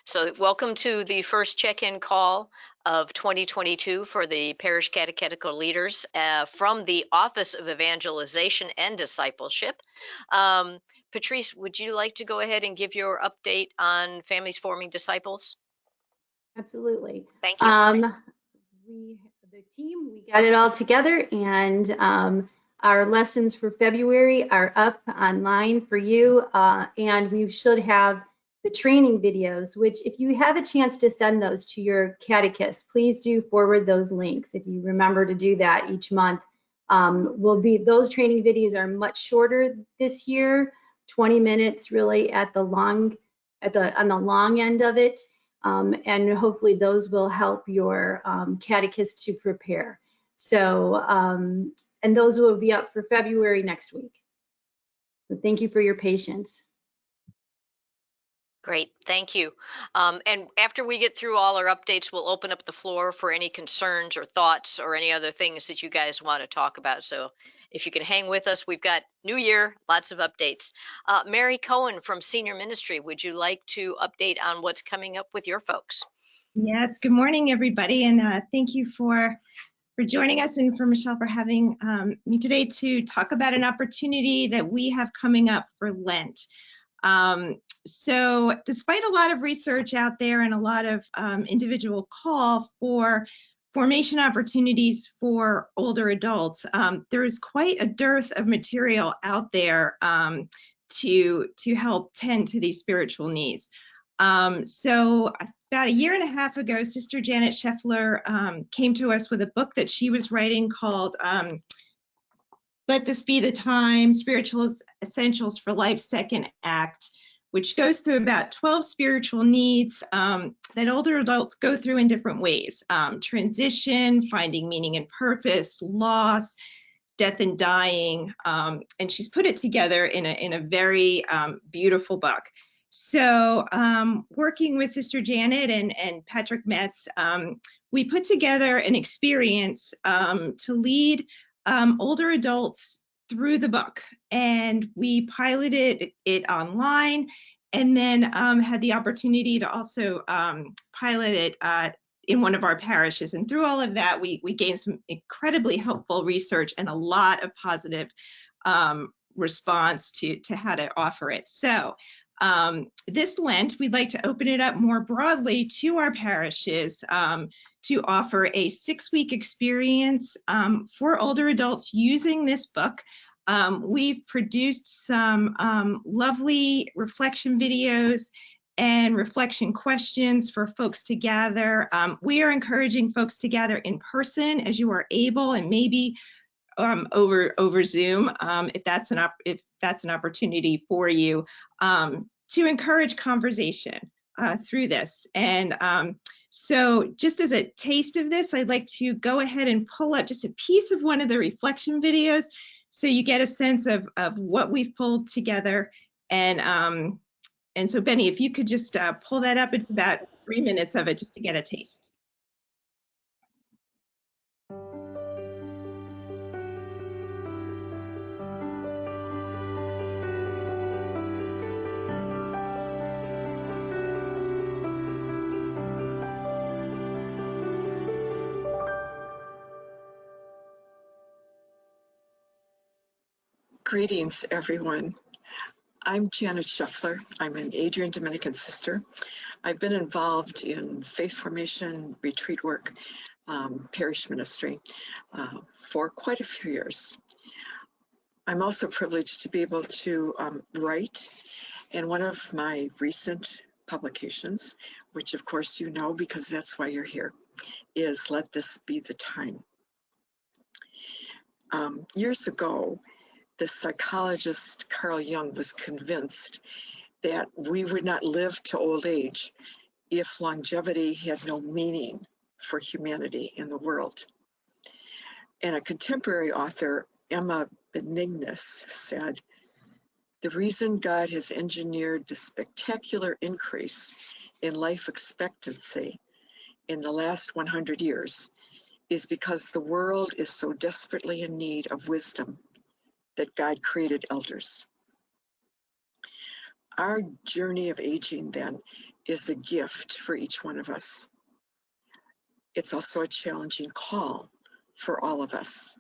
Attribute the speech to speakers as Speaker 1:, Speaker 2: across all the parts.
Speaker 1: So welcome to the first check-in call of 2022 for the Parish Catechetical Leaders from the Office of Evangelization and Discipleship. Patrice, would you like to go ahead and give your update on Families Forming Disciples?
Speaker 2: Absolutely.
Speaker 1: Thank you.
Speaker 2: The team, we got it all together, and our lessons for February are up online for you, and we should have the training videos, which if you have a chance to send those to your catechist, please do forward those links. If you remember to do that each month, those training videos are much shorter this year, 20 minutes really on the long end of it. And hopefully those will help your catechist to prepare. So, and those will be up for February next week. So thank you for your patience.
Speaker 1: Great, thank you. And after we get through all our updates, we'll open up the floor for any concerns or thoughts or any other things that you guys want to talk about. So if you can hang with us, we've got New Year, lots of updates. Mary Cohen from Senior Ministry, would you like to update on what's coming up with your folks?
Speaker 3: Yes, good morning, everybody, and thank you for joining us and for Michelle for having me today to talk about an opportunity that we have coming up for Lent. So despite a lot of research out there and a lot of individual call for formation opportunities for older adults, there is quite a dearth of material out there to help tend to these spiritual needs. So about a year and a half ago, Sister Janet Scheffler came to us with a book that she was writing called Let This Be the Time, Spiritual Essentials for Life's Second Act, which goes through about 12 spiritual needs that older adults go through in different ways. Transition, finding meaning and purpose, loss, death and dying, and she's put it together in a very beautiful book. So working with Sister Janet and Patrick Metz, we put together an experience to lead older adults through the book, and we piloted it online, and then had the opportunity to also pilot it in one of our parishes. And through all of that, we gained some incredibly helpful research and a lot of positive response to how to offer it. So this Lent, we'd like to open it up more broadly to our parishes to offer a 6-week experience for older adults using this book. We've produced some lovely reflection videos and reflection questions for folks to gather. We are encouraging folks to gather in person as you are able, and maybe over Zoom if that's an opportunity for you, to encourage conversation through this. And so just as a taste of this, I'd like to go ahead and pull up just a piece of one of the reflection videos so you get a sense of what we've pulled together. And so Benny, if you could just pull that up, it's about 3 minutes of it just to get a taste.
Speaker 4: Greetings, everyone. I'm Janet Scheffler. I'm an Adrian Dominican sister. I've been involved in faith formation, retreat work, parish ministry for quite a few years. I'm also privileged to be able to write, and one of my recent publications, which of course you know because that's why you're here, is Let This Be the Time. Years ago, the psychologist Carl Jung was convinced that we would not live to old age if longevity had no meaning for humanity in the world. And a contemporary author, Emma Benignus, said, "The reason God has engineered the spectacular increase in life expectancy in the last 100 years is because the world is so desperately in need of wisdom that God created elders." Our journey of aging then is a gift for each one of us. It's also a challenging call for all of us.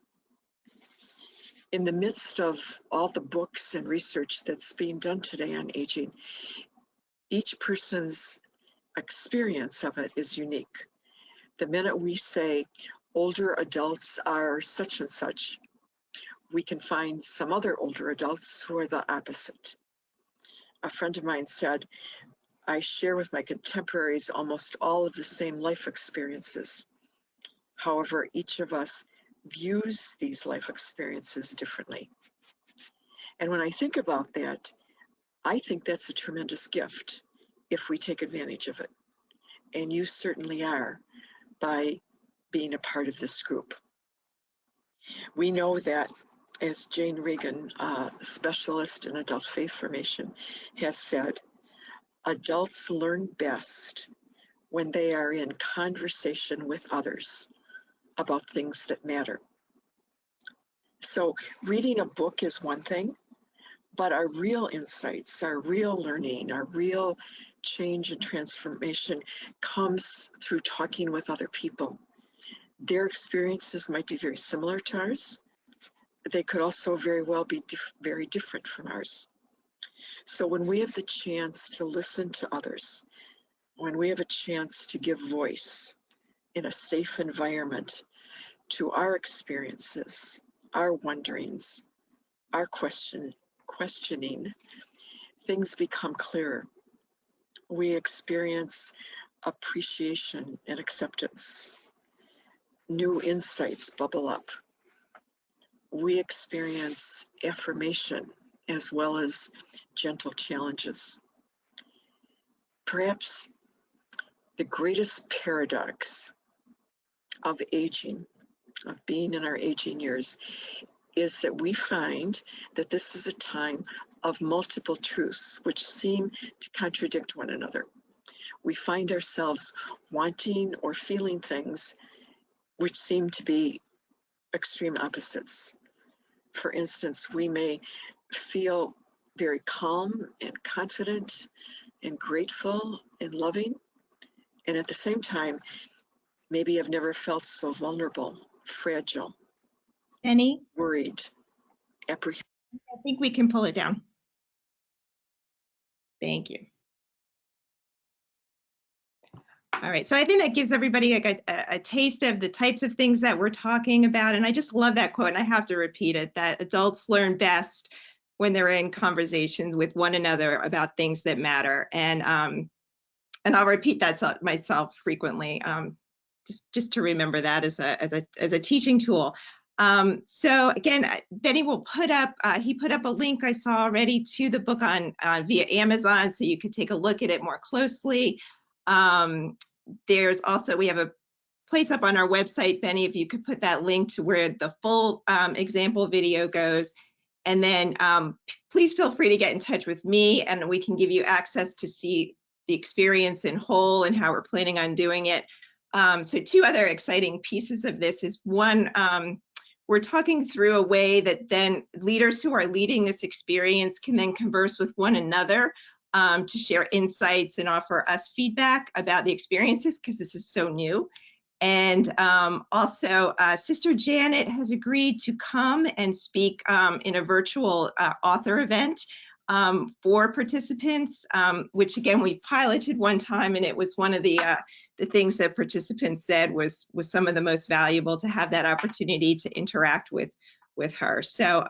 Speaker 4: In the midst of all the books and research that's being done today on aging, each person's experience of it is unique. The minute we say older adults are such and such, we can find some other older adults who are the opposite. A friend of mine said, I share with my contemporaries almost all of the same life experiences. However, each of us views these life experiences differently. And when I think about that, I think that's a tremendous gift if we take advantage of it. And you certainly are by being a part of this group. We know that, as Jane Regan, a specialist in adult faith formation, has said, adults learn best when they are in conversation with others about things that matter. So reading a book is one thing, but our real insights, our real learning, our real change and transformation comes through talking with other people. Their experiences might be very similar to ours. They could also very well be very different from ours. So when we have the chance to listen to others, when we have a chance to give voice in a safe environment to our experiences, our wonderings, our questioning, things become clearer. We experience appreciation and acceptance. New insights bubble up. We experience affirmation as well as gentle challenges. Perhaps the greatest paradox of aging, of being in our aging years, is that we find that this is a time of multiple truths which seem to contradict one another. We find ourselves wanting or feeling things which seem to be extreme opposites. For instance, we may feel very calm and confident and grateful and loving, and at the same time, maybe have never felt so vulnerable, fragile,
Speaker 3: Penny,
Speaker 4: worried, apprehensive.
Speaker 3: I think we can pull it down. Thank you. All right, so I think that gives everybody like a taste of the types of things that we're talking about. And I just love that quote, and I have to repeat it, that adults learn best when they're in conversations with one another about things that matter. And I'll repeat that myself frequently, just to remember that as a teaching tool. So again, Benny will put up, he put up a link I saw already to the book on via Amazon, so you could take a look at it more closely. There's also, we have a place up on our website, Benny, if you could put that link to where the full example video goes. And then please feel free to get in touch with me, and we can give you access to see the experience in whole and how we're planning on doing it. So two other exciting pieces of this is one, we're talking through a way that then leaders who are leading this experience can then converse with one another to share insights and offer us feedback about the experiences, because this is so new. And also, Sister Janet has agreed to come and speak in a virtual author event for participants, which again, we piloted one time, and it was one of the things that participants said was some of the most valuable, to have that opportunity to interact with her. So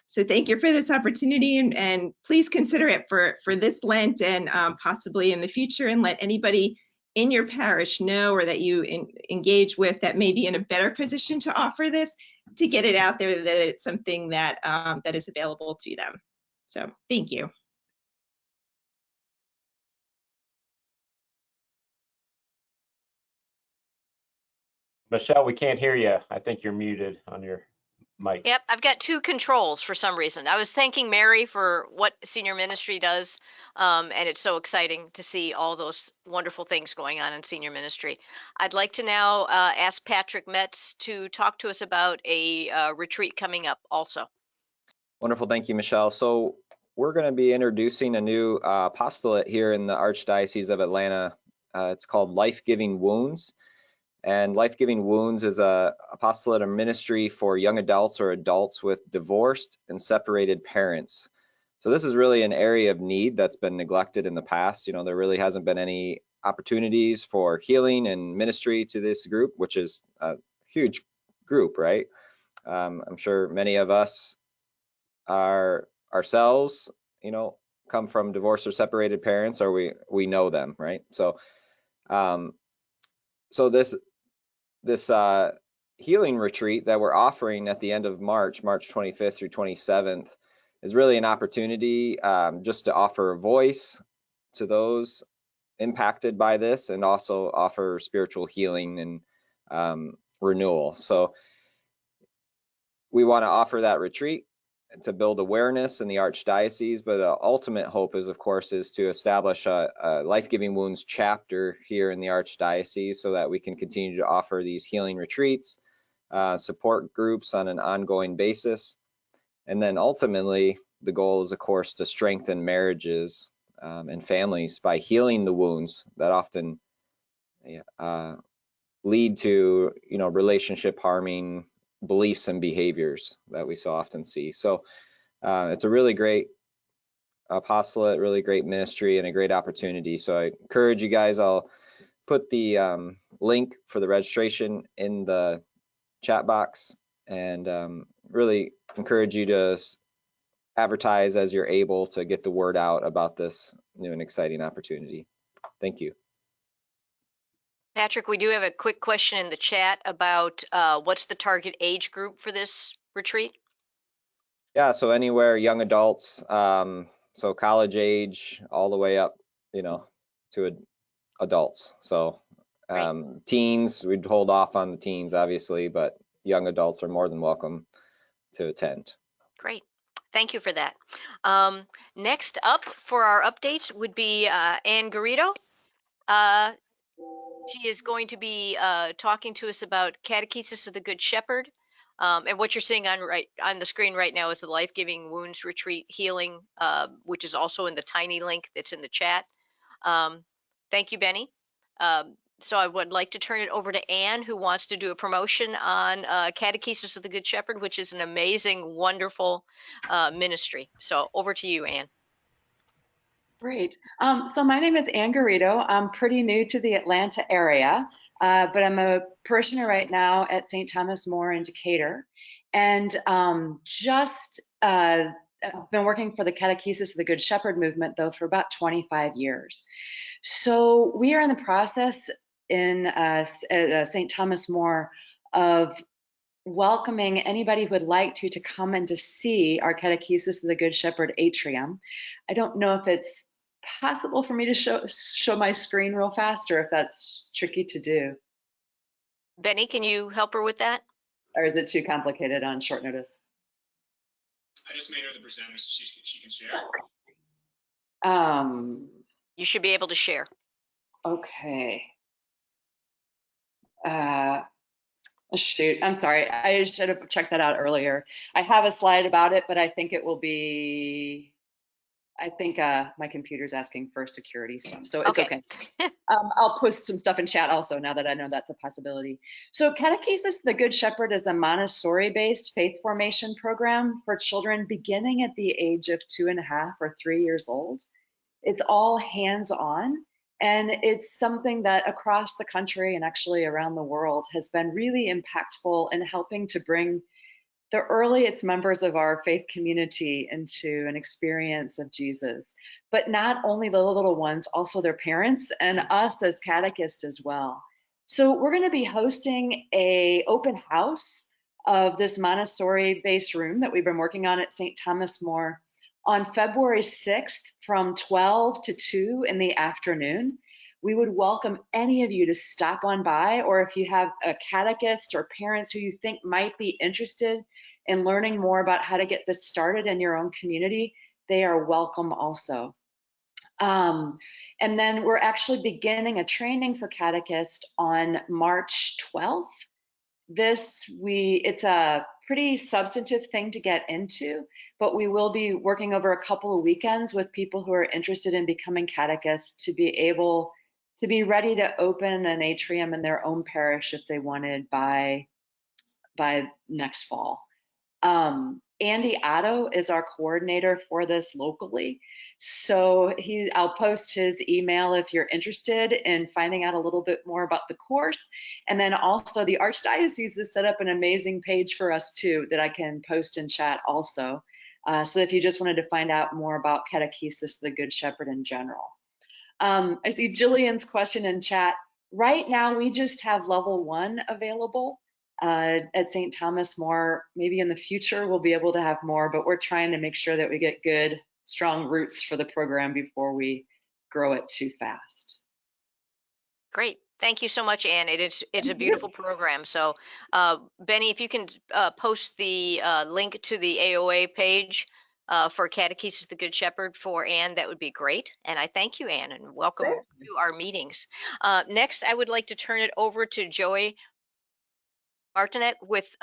Speaker 3: so thank you for this opportunity, and please consider it for this Lent and possibly in the future, and let anybody in your parish know, or that you engage with, that may be in a better position to offer this, to get it out there that it's something that that is available to them. So thank you.
Speaker 5: Michelle, we can't hear you. I think you're muted on your mic.
Speaker 1: Yep, I've got two controls for some reason. I was thanking Mary for what senior ministry does, and it's so exciting to see all those wonderful things going on in senior ministry. I'd like to now ask Patrick Metz to talk to us about a retreat coming up also.
Speaker 6: Wonderful, thank you, Michelle. So we're going to be introducing a new apostolate here in the Archdiocese of Atlanta. It's called Life-Giving Wounds. And Life-Giving Wounds is a apostolate or ministry for young adults or adults with divorced and separated parents. So this is really an area of need that's been neglected in the past. You know, there really hasn't been any opportunities for healing and ministry to this group, which is a huge group, right? I'm sure many of us are ourselves, you know, come from divorced or separated parents, or we know them, right? So this healing retreat that we're offering at the end of March 25th through 27th, is really an opportunity just to offer a voice to those impacted by this, and also offer spiritual healing and renewal. So we want to offer that retreat to build awareness in the Archdiocese, but the ultimate hope is, of course, is to establish a Life-Giving Wounds chapter here in the Archdiocese, so that we can continue to offer these healing retreats, support groups on an ongoing basis. And then ultimately, the goal is, of course, to strengthen marriages and families by healing the wounds that often lead to, you know, relationship harming beliefs and behaviors that we so often see. So it's a really great apostolate, really great ministry, and a great opportunity. So I encourage you guys, I'll put the link for the registration in the chat box, and really encourage you to advertise as you're able to get the word out about this new and exciting opportunity. Thank you.
Speaker 1: Patrick, we do have a quick question in the chat about what's the target age group for this retreat?
Speaker 6: Yeah, so anywhere, young adults, so college age, all the way up, you know, to adults. So teens, we'd hold off on the teens, obviously, but young adults are more than welcome to attend.
Speaker 1: Great. Thank you for that. Next up for our updates would be Ann Garrido. She is going to be talking to us about Catechesis of the Good Shepherd. And what you're seeing on the screen right now is the Life-Giving Wounds Retreat Healing, which is also in the tiny link that's in the chat. Thank you, Benny. So I would like to turn it over to Anne, who wants to do a promotion on Catechesis of the Good Shepherd, which is an amazing, wonderful ministry. So over to you, Anne.
Speaker 7: Great. So my name is Ann Garrido. I'm pretty new to the Atlanta area, but I'm a parishioner right now at St. Thomas More in Decatur. And I've been working for the Catechesis of the Good Shepherd movement, though, for about 25 years. So we are in the process at St. Thomas More of welcoming anybody who would like to come and to see our Catechesis of the Good Shepherd atrium. I don't know if it's possible for me to show my screen real fast, or if that's tricky to do.
Speaker 1: Benny, can you help her with that?
Speaker 7: Or is it too complicated on short notice?
Speaker 8: I just made her the presenter so she can share.
Speaker 1: You should be able to share.
Speaker 7: Okay. Shoot, I'm sorry. I should have checked that out earlier. I have a slide about it, but I think it will be, my computer's asking for security stuff, so it's okay. I'll post some stuff in chat also, now that I know that's a possibility. So Catechesis of the Good Shepherd is a Montessori-based faith formation program for children beginning at the age of 2.5 or 3 years old. It's all hands-on, and it's something that across the country and actually around the world has been really impactful in helping to bring the earliest members of our faith community into an experience of Jesus. But not only the little ones, also their parents and us as catechists as well. So we're going to be hosting an open house of this Montessori-based room that we've been working on at St. Thomas More on February 6th from 12 to 2 in the afternoon. We would welcome any of you to stop on by, or if you have a catechist or parents who you think might be interested in learning more about how to get this started in your own community, they are welcome also. And then we're actually beginning a training for catechists on March 12th. It's a pretty substantive thing to get into, but we will be working over a couple of weekends with people who are interested in becoming catechists to be able to be ready to open an atrium in their own parish if they wanted by next fall. Andy Otto is our coordinator for this locally. So I'll post his email if you're interested in finding out a little bit more about the course. And then also the Archdiocese has set up an amazing page for us too that I can post in chat also. So if you just wanted to find out more about Catechesis, the Good Shepherd in general. I see Jillian's question in chat. Right now, we just have level 1 available at St. Thomas. More, maybe in the future, we'll be able to have more, but we're trying to make sure that we get good, strong roots for the program before we grow it too fast.
Speaker 1: Great. Thank you so much, Ann. It's a beautiful program. So, Benny, if you can post the link to the AOA page for Catechesis the Good Shepherd for Ann, that would be great. And I thank you, Ann, and welcome to our meetings. Next, I would like to turn it over to Joey Martinet with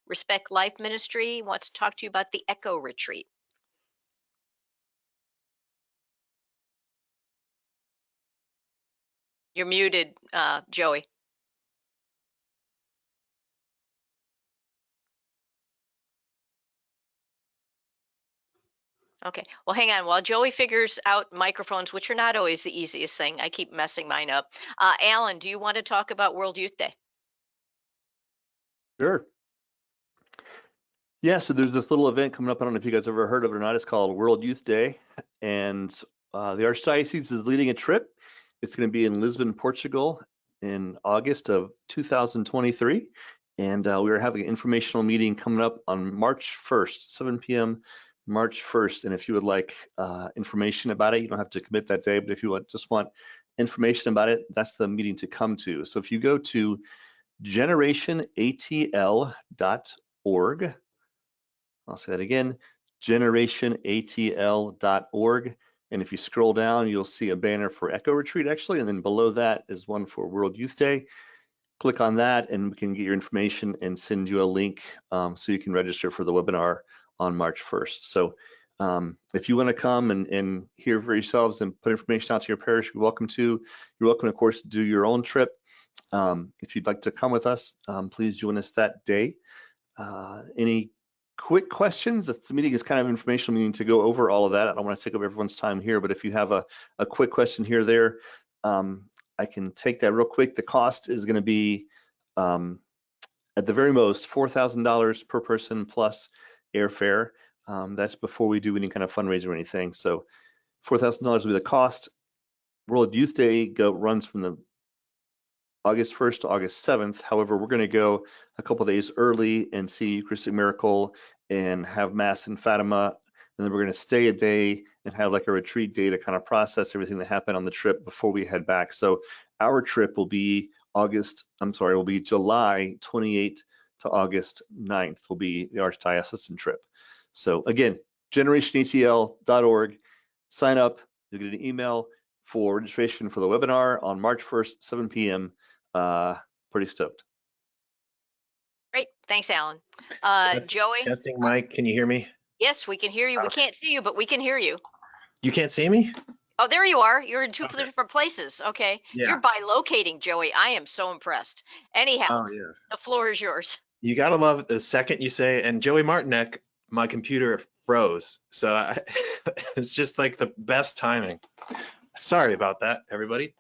Speaker 1: Respect Life Ministry. He wants to talk to you about the Echo Retreat. You're muted, Joey. Okay, well, hang on. While Joey figures out microphones, which are not always the easiest thing, I keep messing mine up. Alan, do you want to talk about World Youth Day?
Speaker 9: Sure. Yeah, so there's this little event coming up. I don't know if you guys ever heard of it or not. It's called World Youth Day, and the Archdiocese is leading a trip. It's going to be in Lisbon, Portugal in August of 2023, and we are having an informational meeting coming up on March 1st, 7 p.m. March 1st, and if you would like information about it, you don't have to commit that day, but if you just want information about it, that's the meeting to come to. So if you go to generationatl.org, I'll say that again, generationatl.org. And if you scroll down, you'll see a banner for Echo Retreat actually, and then below that is one for World Youth Day. Click on that and we can get your information and send you a link so you can register for the webinar on March 1st. So if you want to come and hear for yourselves and put information out to your parish, you're welcome to. You're welcome, of course, to do your own trip. If you'd like to come with us, please join us that day. Any quick questions? The meeting is kind of an informational meeting to go over all of that. I don't want to take up everyone's time here, but if you have a quick question here or there, I can take that real quick. The cost is going to be at the very most $4,000 per person plus airfare. That's before we do any kind of fundraiser or anything. So $4,000 will be the cost. World Youth Day runs from the August 1st to August 7th. However, we're going to go a couple of days early and see Eucharistic Miracle and have Mass in Fatima. And then we're going to stay a day and have like a retreat day to kind of process everything that happened on the trip before we head back. So our trip will be July 28th to August 9th will be the Archdiocesan trip. So again, generationatl.org, sign up, you'll get an email for registration for the webinar on March 1st, 7 p.m. Pretty stoked.
Speaker 1: Great, thanks, Alan. Joey?
Speaker 10: Testing mic, can you hear me?
Speaker 1: Yes, we can hear you. We can't see you, but we can hear you.
Speaker 10: You can't see me?
Speaker 1: Oh, there you are. You're in two different places. Okay.
Speaker 10: Yeah.
Speaker 1: You're bilocating, Joey. I am so impressed. Anyhow, the floor is yours.
Speaker 10: You gotta love it the second you say, and Joey Martinek, my computer froze. So it's just like the best timing. Sorry about that, everybody.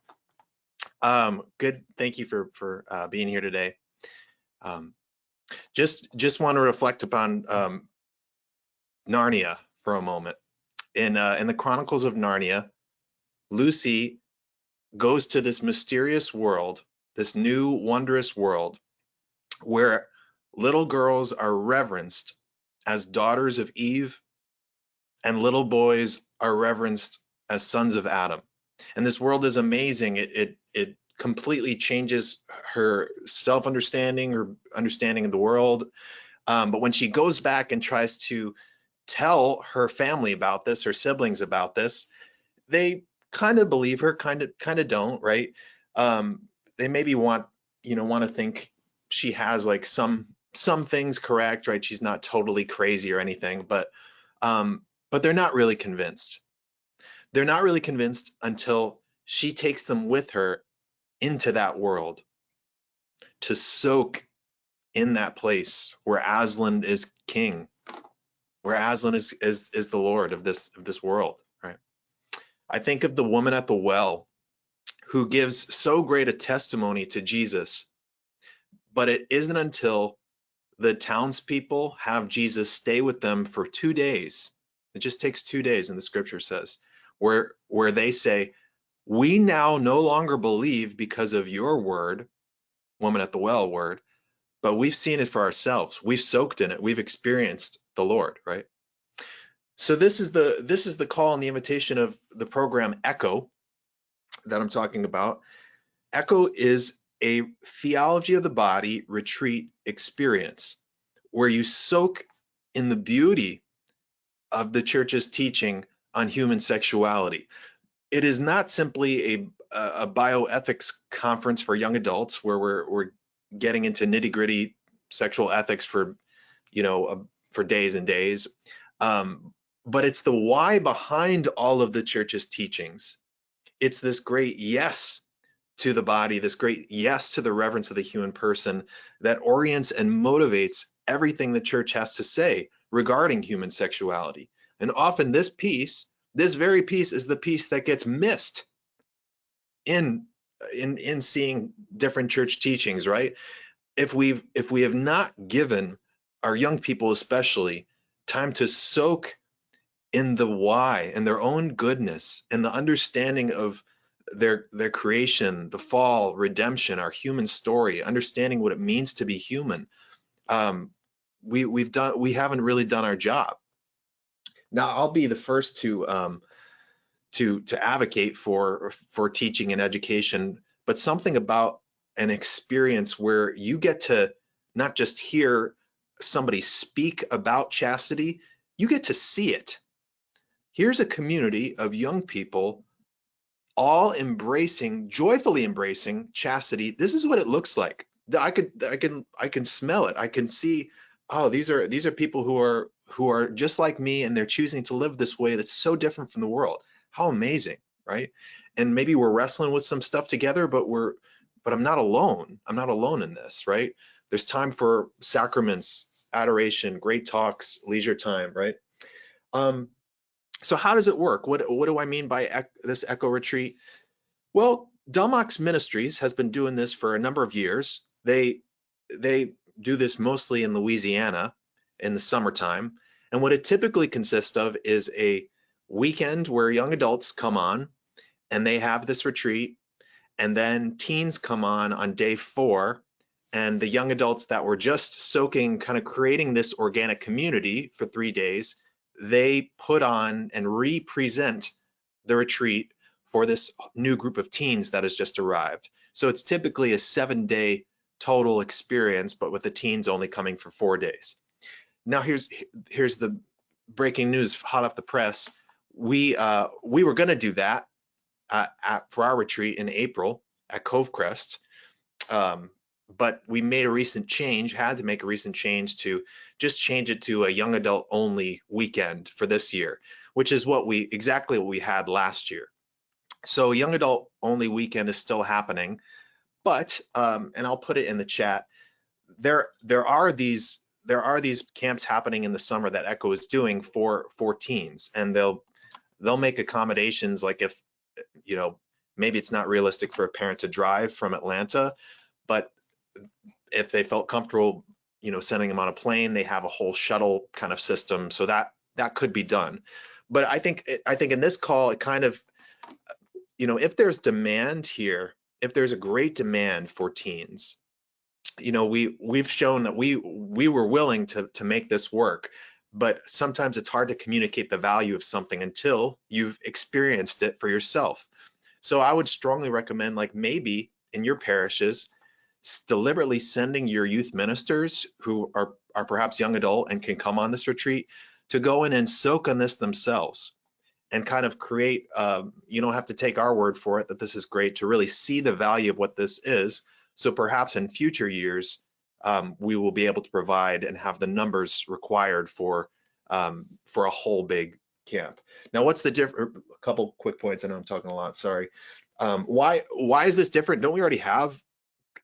Speaker 10: Good, thank you for being here today. Just want to reflect upon Narnia for a moment. In the Chronicles of Narnia, Lucy goes to this mysterious world, this new wondrous world, where little girls are reverenced as daughters of Eve, and little boys are reverenced as sons of Adam. And this world is amazing. It completely changes her self-understanding, her understanding of the world. But when she goes back and tries to tell her family about this, her siblings about this, they kind of believe her, kind of don't, right? They maybe want to think she has like some some things correct, right? She's not totally crazy or anything, but they're not really convinced. They're not really convinced until she takes them with her into that world to soak in that place where Aslan is king, where Aslan is the Lord of this world, right? I think of the woman at the well who gives so great a testimony to Jesus, but it isn't until the townspeople have Jesus stay with them for 2 days. It just takes 2 days, and the scripture says, where they say, we now no longer believe because of your word, woman at the well word, but we've seen it for ourselves. We've soaked in it. We've experienced the Lord, right? So this is the call and the invitation of the program Echo that I'm talking about. Echo is a theology of the body retreat experience where you soak in the beauty of the church's teaching on human sexuality. It is not simply a bioethics conference for young adults where we're getting into nitty-gritty sexual ethics for days and days, but it's the why behind all of the church's teachings. It's this great yes to the body, this great yes to the reverence of the human person that orients and motivates everything the church has to say regarding human sexuality. And often this very piece is the piece that gets missed in seeing different church teachings, right? If we have not given our young people especially time to soak in the why and their own goodness and the understanding of their creation, the fall, redemption, our human story, understanding what it means to be human, we haven't really done our job. Now, I'll be the first to advocate for teaching and education, but something about an experience where you get to not just hear somebody speak about chastity, you get to see it. Here's a community of young people all joyfully embracing chastity. This is what it looks like. I can smell it. I can see, oh, these are people who are just like me, and they're choosing to live this way that's so different from the world. How amazing, right? And maybe we're wrestling with some stuff together, but I'm not alone. I'm not alone in this, right? There's time for sacraments, adoration, great talks, leisure time, right? So how does it work? What do I mean by this Echo Retreat? Well, Delmox Ministries has been doing this for a number of years. They do this mostly in Louisiana in the summertime. And what it typically consists of is a weekend where young adults come on and they have this retreat, and then teens come on day 4, and the young adults that were just soaking, kind of creating this organic community for 3 days, they put on and represent the retreat for this new group of teens that has just arrived. So it's typically a 7-day total experience, but with the teens only coming for 4 days. Now here's the breaking news, hot off the press. We were going to do that for our retreat in April at Covecrest, but we made a recent change, had to make a recent change to just change it to a young adult only weekend for this year, which is exactly what we had last year. So young adult only weekend is still happening, but and I'll put it in the chat, there are these camps happening in the summer that Echo is doing for teens, and they'll make accommodations, like if maybe it's not realistic for a parent to drive from Atlanta, but if they felt comfortable sending them on a plane, they have a whole shuttle kind of system, so that could be done. But I think in this call, it kind of, if there's demand here, if there's a great demand for teens, we've shown that we were willing to make this work, but sometimes it's hard to communicate the value of something until you've experienced it for yourself. So I would strongly recommend, like, maybe in your parishes, deliberately sending your youth ministers who are perhaps young adult and can come on this retreat to go in and soak on this themselves and kind of create, you don't have to take our word for it that this is great, to really see the value of what this is. So perhaps in future years, we will be able to provide and have the numbers required for a whole big camp. Now, what's the difference? A couple quick points. I know I'm talking a lot. Sorry. Why is this different? Don't we already have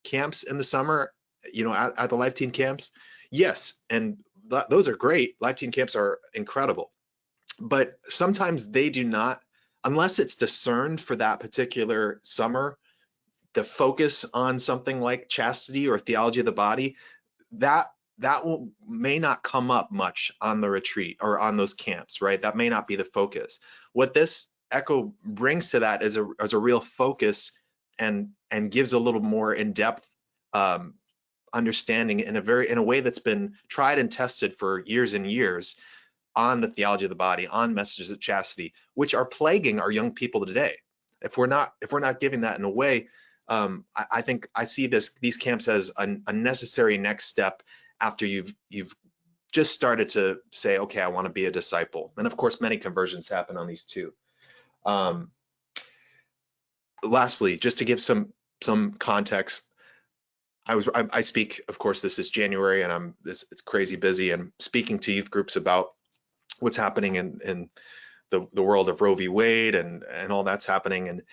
Speaker 10: camps in the summer? You know, at the Life Teen camps? Yes, and those are great. Life Teen camps are incredible, but sometimes they do not, unless it's discerned for that particular summer, the focus on something like chastity or theology of the body, that may not come up much on the retreat or on those camps, right? That may not be the focus. What this echo brings to that is a real focus and gives a little more in-depth understanding in a way that's been tried and tested for years and years on the theology of the body, on messages of chastity, which are plaguing our young people today. If we're not giving that in a way, I think I see these camps as a necessary next step after you've just started to say, okay, I want to be a disciple. And of course, many conversions happen on these too. Lastly, just to give some context, I speak, of course, this is January and it's crazy busy, and speaking to youth groups about what's happening in the world of Roe v. Wade and all that's happening. And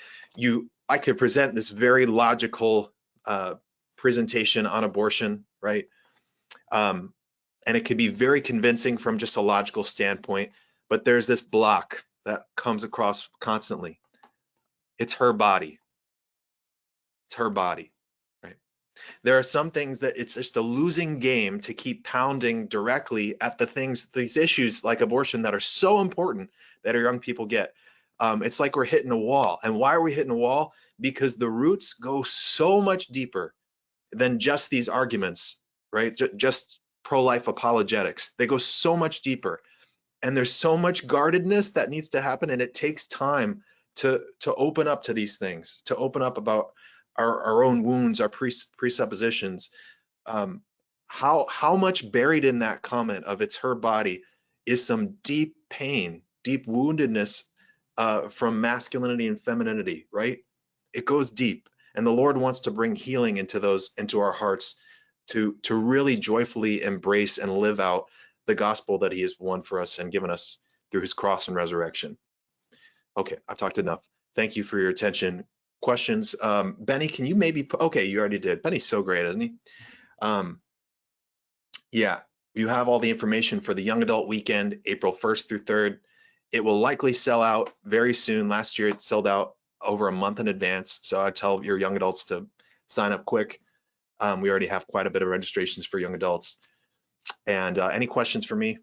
Speaker 10: I could present this very logical presentation on abortion, right? And it could be very convincing from just a logical standpoint, but there's this block that comes across constantly. It's her body. It's her body, right? There are some things that it's just a losing game to keep pounding directly at these issues like abortion that are so important that our young people get. It's like we're hitting a wall. And why are we hitting a wall? Because the roots go so much deeper than just these arguments, right? Just pro-life apologetics. They go so much deeper. And there's so much guardedness that needs to happen, and it takes time to open up to these things, to open up about our own wounds, our presuppositions. How much buried in that comment of it's her body is some deep pain, deep woundedness from masculinity and femininity, right? It goes deep, and the Lord wants to bring healing into our hearts to really joyfully embrace and live out the gospel that he has won for us and given us through his cross and resurrection. Okay, I've talked enough. Thank you for your attention. Questions? Benny, can you maybe okay, you already did. Benny's so great, isn't he? Yeah, you have all the information for the Young Adult Weekend, April 1st through 3rd. It will likely sell out very soon. Last year, it sold out over a month in advance. So I tell your young adults to sign up quick. We already have quite a bit of registrations for young adults. And any questions for me?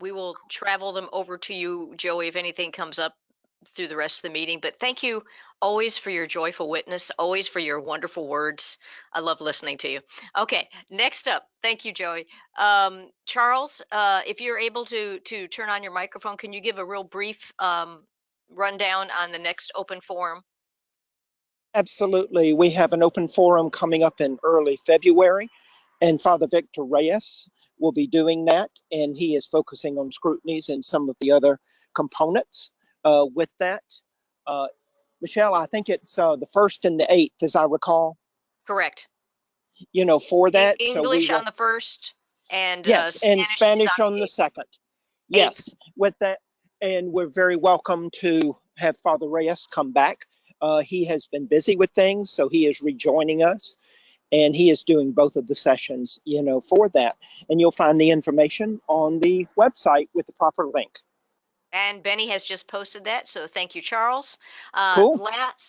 Speaker 1: We will travel them over to you, Joey, if anything comes up through the rest of the meeting. But thank you always for your joyful witness, always for your wonderful words. I love listening to you. Okay, next up, thank you, Joey. Charles, if you're able to turn on your microphone, can you give a real brief rundown on the next open forum?
Speaker 11: Absolutely. We have an open forum coming up in early February, and Father Victor Reyes will be doing that, and he is focusing on scrutinies and some of the other components with that. Michelle, I think it's the 1st and the 8th, as I recall.
Speaker 1: Correct.
Speaker 11: You know, for that.
Speaker 1: English on the 1st and
Speaker 11: yes, and Spanish on the 2nd. Yes, with that. And we're very welcome to have Father Reyes come back. He has been busy with things, so he is rejoining us, and he is doing both of the sessions, you know, for that. And you'll find the information on the website with the proper link.
Speaker 1: And Benny has just posted that, so thank you, Charles.
Speaker 11: Cool.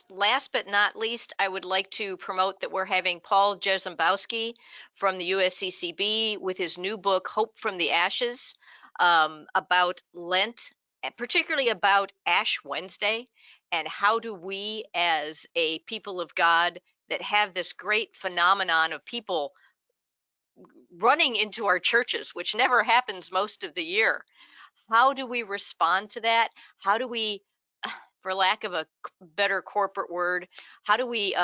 Speaker 1: Last but not least, I would like to promote that we're having Paul Jarzonbowski from the USCCB with his new book, Hope from the Ashes, about Lent, particularly about Ash Wednesday, and how do we as a people of God that have this great phenomenon of people running into our churches, which never happens most of the year. How do we respond to that? How do we for lack of a better corporate word, how do we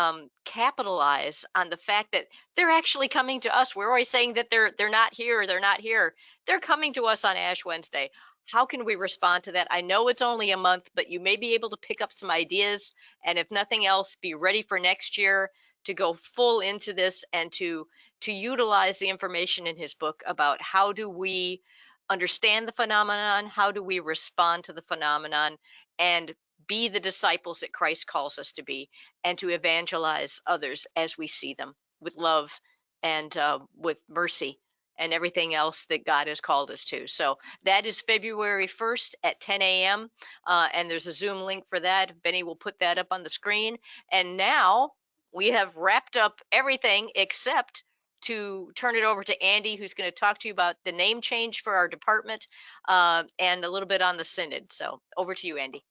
Speaker 1: capitalize on the fact that they're actually coming to us? We're always saying that they're not here, they're not here. They're coming to us on Ash Wednesday. How can we respond to that? I know it's only a month, but you may be able to pick up some ideas, and if nothing else, be ready for next year to go full into this and to utilize the information in his book about how do we understand the phenomenon, how do we respond to the phenomenon, and be the disciples that Christ calls us to be, and to evangelize others as we see them with love and with mercy and everything else that God has called us to. So that is February 1st at 10 a.m. And there's a Zoom link for that. Benny will put that up on the screen. And now we have wrapped up everything except to turn it over to Andy, who's going to talk to you about the name change for our department and a little bit on the Synod. So over to you, Andy.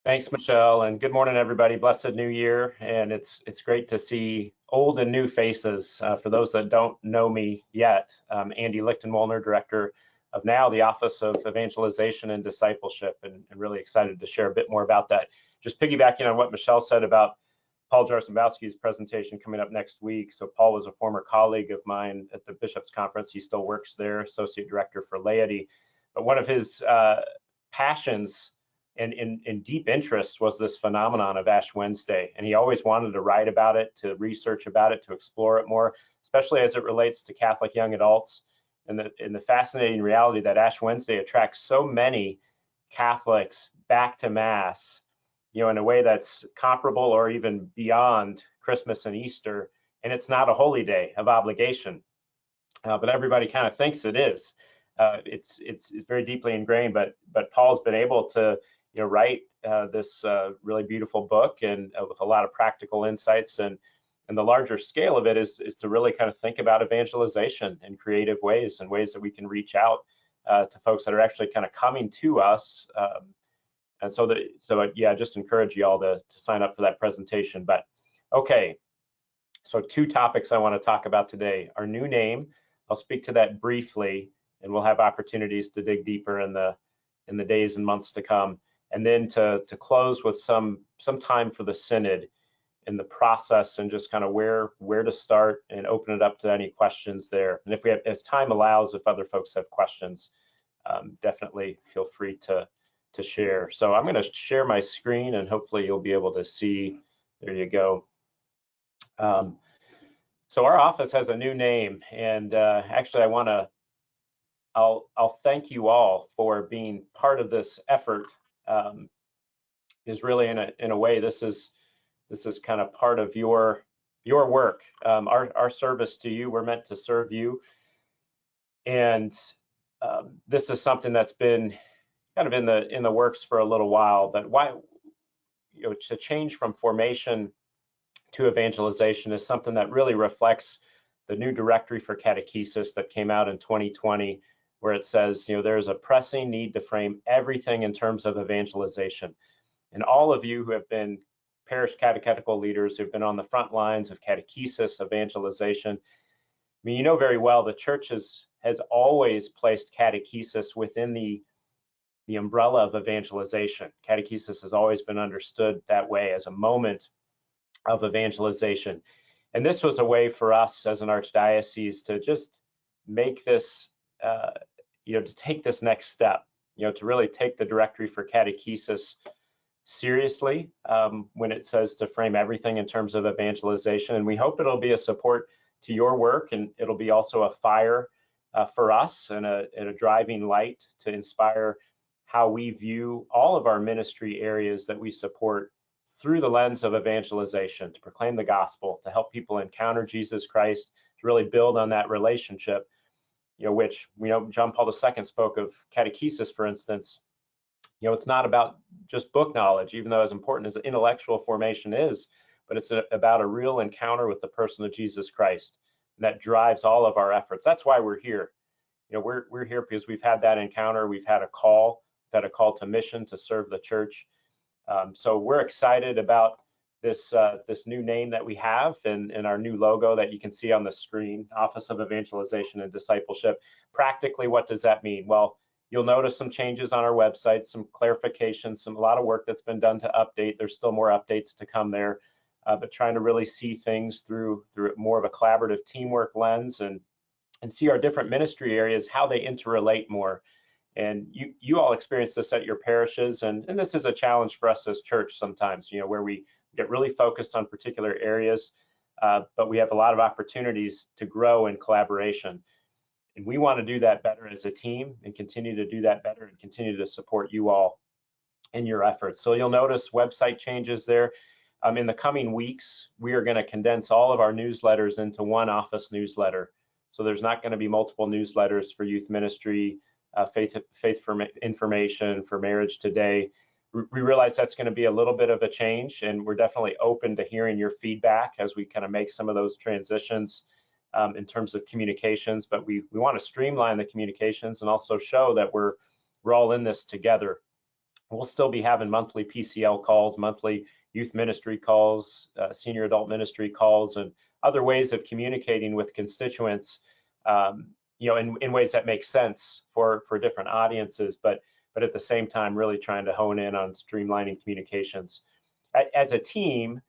Speaker 5: Thanks, Michelle, and good morning, everybody. Blessed New Year, and it's great to see old and new faces. For those that don't know me yet, Andy Lichtenwolner, Director of now the Office of Evangelization and Discipleship, and really excited to share a bit more about that. Just piggybacking on what Michelle said about Paul Jarzonbowski's presentation coming up next week. So Paul was a former colleague of mine at the Bishops' Conference. He still works there, Associate Director for Laity. But one of his passions and deep interest was this phenomenon of Ash Wednesday. And he always wanted to write about it, to research about it, to explore it more, especially as it relates to Catholic young adults. And the fascinating reality that Ash Wednesday attracts so many Catholics back to Mass, in a way that's comparable or even beyond Christmas and Easter. And it's not a holy day of obligation, but everybody kind of thinks it is. It's very deeply ingrained, but Paul's been able to write this really beautiful book and with a lot of practical insights, and the larger scale of it is to really kind of think about evangelization in creative ways and ways that we can reach out to folks that are actually kind of coming to us. And so yeah, I just encourage you all to sign up for that presentation. But okay, so 2 topics I want to talk about today. Our new name, I'll speak to that briefly, and we'll have opportunities to dig deeper in the days and months to come. And then to close with some time for the Synod in the process, and just kind of where to start and open it up to any questions there. And if we have, as time allows, if other folks have questions, definitely feel free to share. So I'm going to share my screen, and hopefully you'll be able to see. There you go. So our office has a new name, and actually I'll thank you all for being part of this effort. Is really in a way this is kind of part of your work. Our service to you, we're meant to serve you, and this is something that's been kind of in the works for a little while. But why, to change from formation to evangelization is something that really reflects the new directory for catechesis that came out in 2020, where it says, there's a pressing need to frame everything in terms of evangelization. And all of you who have been parish catechetical leaders, who've been on the front lines of catechesis, evangelization, I mean, you know very well the church has always placed catechesis within the umbrella of evangelization. Catechesis has always been understood that way, as a moment of evangelization. And this was a way for us as an archdiocese to just make this, to take this next step, to really take the directory for catechesis seriously when it says to frame everything in terms of evangelization. And we hope it'll be a support to your work, and it'll be also a fire for us and a driving light to inspire how we view all of our ministry areas that we support through the lens of evangelization, to proclaim the gospel, to help people encounter Jesus Christ, to really build on that relationship, which we know John Paul II spoke of catechesis, for instance. It's not about just book knowledge, even though as important as intellectual formation is, but it's about a real encounter with the person of Jesus Christ. And that drives all of our efforts. That's why we're here. We're here because we've had that encounter. We've had a call to mission to serve the church. So we're excited about this new name that we have, and our new logo that you can see on the screen, Office of Evangelization and Discipleship. Practically, what does that mean? Well, you'll notice some changes on our website, some clarifications, a lot of work that's been done to update. There's still more updates to come there, but trying to really see things through more of a collaborative teamwork lens and see our different ministry areas, how they interrelate more. And you all experience this at your parishes, and this is a challenge for us as church sometimes, where we get really focused on particular areas, but we have a lot of opportunities to grow in collaboration. And we want to do that better as a team and continue to do that better and continue to support you all in your efforts. So you'll notice website changes there. In the coming weeks, we are going to condense all of our newsletters into one office newsletter. So there's not going to be multiple newsletters for youth ministry, faith for information, for marriage today. We realize that's going to be a little bit of a change, and we're definitely open to hearing your feedback as we kind of make some of those transitions in terms of communications. But we want to streamline the communications and also show that we're all in this together. We'll still be having monthly PCL calls, monthly youth ministry calls, senior adult ministry calls, and other ways of communicating with constituents, in ways that make sense for different audiences, but at the same time, really trying to hone in on streamlining communications. As a team,